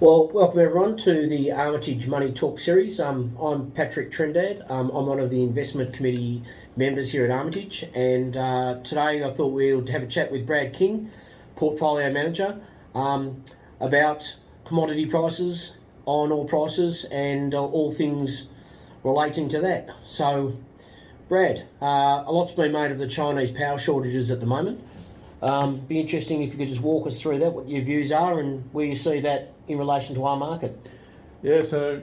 Well, welcome everyone to the Armytage Money Talk series. I'm Patrick Trindade. I'm one of the investment committee members here at Armytage, and today I thought we would have a chat with Brad King, portfolio manager, about commodity prices, iron ore prices, and all things relating to that. So, Brad, a lot's been made of the Chinese power shortages at the moment. Be interesting if you could just walk us through that, what your views are and where you see that in relation to our market. Yeah, so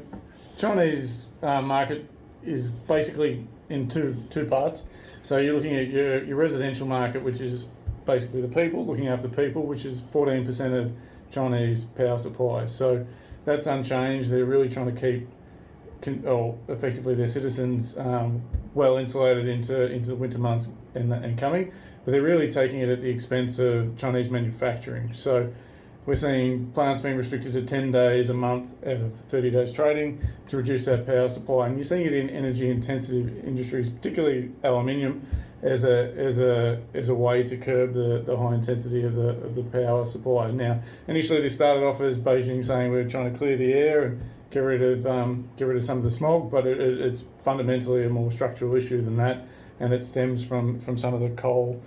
Chinese market is basically in two parts. So you're looking at your residential market, which is basically the people, looking after people, which is 14% of Chinese power supply. So that's unchanged. They're really trying to keep, effectively, their citizens well insulated into the winter months and coming. But they're really taking it at the expense of Chinese manufacturing. So we're seeing plants being restricted to 10 days a month out of 30 days trading to reduce that power supply. And you're seeing it in energy intensive industries, particularly aluminium, as a way to curb the high intensity of the power supply. Now, initially this started off as Beijing saying we're trying to clear the air and get rid of some of the smog, but it's fundamentally a more structural issue than that, and it stems from some of the coal,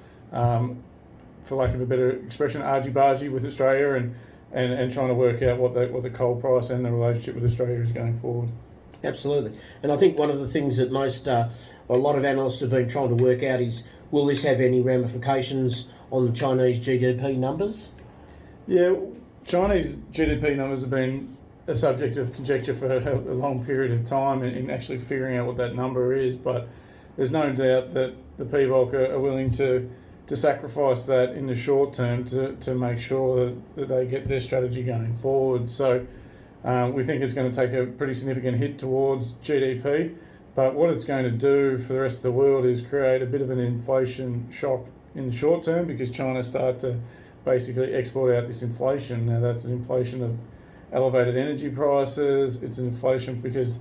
for lack of a better expression, argy-bargy with Australia and trying to work out what the coal price and the relationship with Australia is going forward. Absolutely. And I think one of the things that a lot of analysts have been trying to work out is, will this have any ramifications on the Chinese GDP numbers? Yeah, Chinese GDP numbers have been a subject of conjecture for a long period of time in actually figuring out what that number is, but there's no doubt that the PBOC are willing to sacrifice that in the short term to make sure that they get their strategy going forward. So we think it's going to take a pretty significant hit towards GDP, but what it's going to do for the rest of the world is create a bit of an inflation shock in the short term, because China start to basically export out this inflation. Now that's an inflation of elevated energy prices. It's an inflation because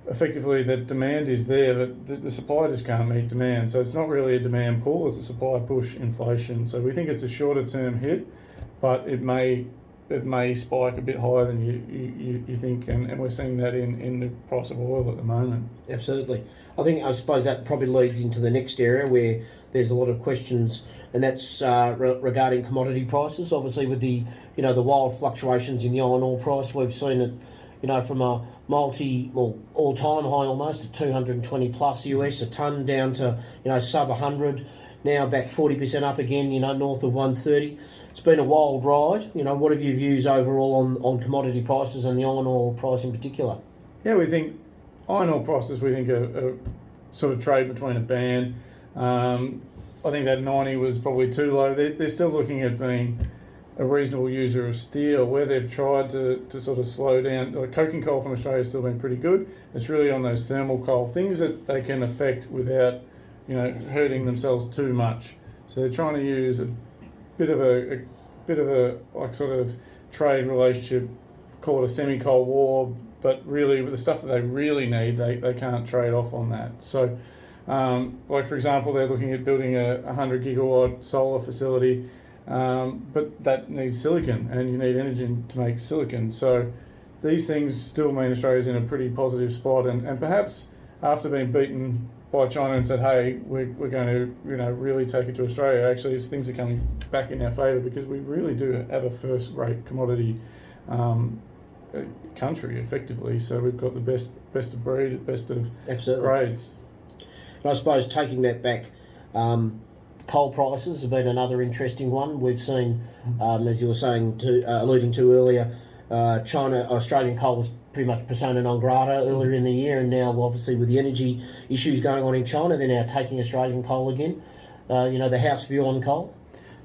effectively the demand is there, but the supply just can't meet demand. So it's not really a demand pull, it's a supply push inflation. So we think it's a shorter term hit, but it may spike a bit higher than you think, and we're seeing that in the price of oil at the moment. Absolutely. I suppose that probably leads into the next area where there's a lot of questions, and that's regarding commodity prices. Obviously, with the wild fluctuations in the iron ore price, we've seen it, from a all-time high almost at 220 plus US a tonne down to sub 100, now back 40% up again, north of 130. It's been a wild ride. What have your views overall on commodity prices and the iron ore price in particular? Yeah, we think iron ore prices are sort of trade between a band. I think that 90 was probably too low. They're still looking at being a reasonable user of steel. Where they've tried to sort of slow down, coking coal from Australia has still been pretty good. It's really on those thermal coal, things that they can affect without hurting themselves too much. So they're trying to use a bit of a sort of trade relationship, call it a semi-cold war, but really with the stuff that they really need, they can't trade off on that. So for example, they're looking at building a 100 gigawatt solar facility, but that needs silicon, and you need energy to make silicon. So these things still mean Australia's in a pretty positive spot, and perhaps after being beaten by China and said, hey, we're going to really take it to Australia, actually things are coming back in our favour, because we really do have a first-rate commodity country, effectively. So we've got the best of breed, best of Absolutely. grades. And I suppose taking that back, coal prices have been another interesting one. We've seen, as you were saying, alluding to earlier, Australian coal was pretty much persona non grata earlier in the year, and now obviously with the energy issues going on in China, they're now taking Australian coal again. The house view on coal?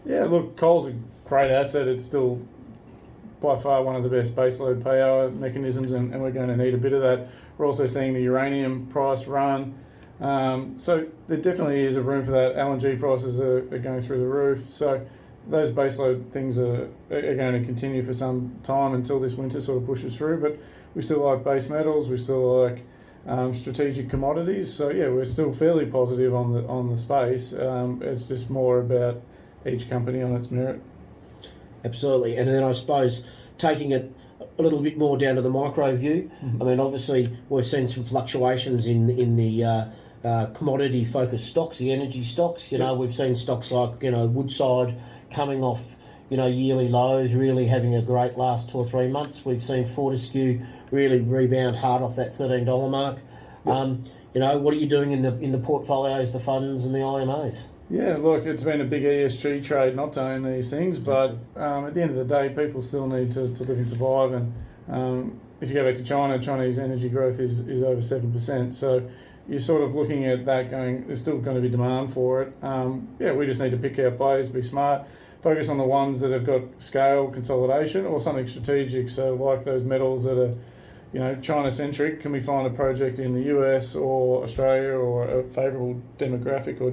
Yeah, look, coal's a great asset. It's still by far one of the best baseload power mechanisms, and we're going to need a bit of that. We're also seeing the uranium price run. So there definitely is a room for that. LNG prices are going through the roof. So those baseload things are going to continue for some time until this winter sort of pushes through. But we still like base metals. We still like strategic commodities. So yeah, we're still fairly positive on the space. It's just more about each company on its merit. Absolutely. And then I suppose taking it a little bit more down to the micro view. I mean, obviously we've seen some fluctuations in the commodity focused stocks, the energy stocks. You know, we've seen stocks like, you know, Woodside coming off, you know, yearly lows, really having a great last 2 or 3 months. We've seen Fortescue really rebound hard off that $13 mark. You know, what are you doing in the portfolios, the funds and the IMAs? Yeah, look, it's been a big ESG trade not to own these things, but at the end of the day, people still need to live and survive. And if you go back to China, Chinese energy growth is over 7%. So you're sort of looking at that going, there's still going to be demand for it. Yeah, we just need to pick our plays, be smart, focus on the ones that have got scale, consolidation, or something strategic. So like those metals that are, you know, China-centric, can we find a project in the US or Australia or a favourable demographic or,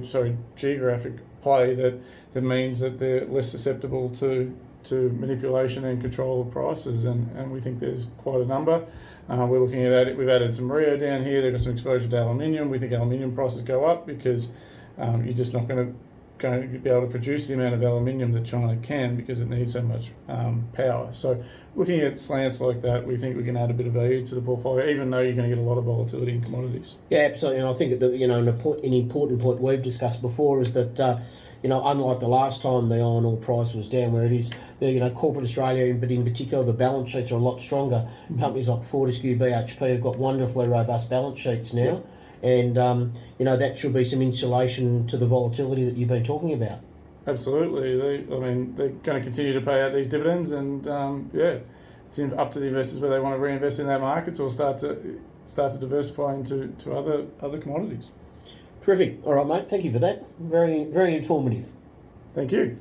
geographic play that means that they're less susceptible to manipulation and control of prices, and we think there's quite a number. We're looking at it. We've added some Rio down here. They've got some exposure to aluminium. We think aluminium prices go up because you're just not going to be able to produce the amount of aluminium that China can because it needs so much power. So looking at slants like that, we think we can add a bit of value to the portfolio, even though you're going to get a lot of volatility in commodities. Yeah, absolutely. And I think that, you know, an important point we've discussed before is that you know, unlike the last time the iron ore price was down where it is, you know, corporate Australia, but in particular, the balance sheets are a lot stronger. Companies like Fortescue, BHP have got wonderfully robust balance sheets now. And, you know, that should be some insulation to the volatility that you've been talking about. Absolutely. They're going to continue to pay out these dividends, and it's up to the investors whether they want to reinvest in their markets or start to diversify into other commodities. Terrific. All right, mate. Thank you for that. Very, very informative. Thank you.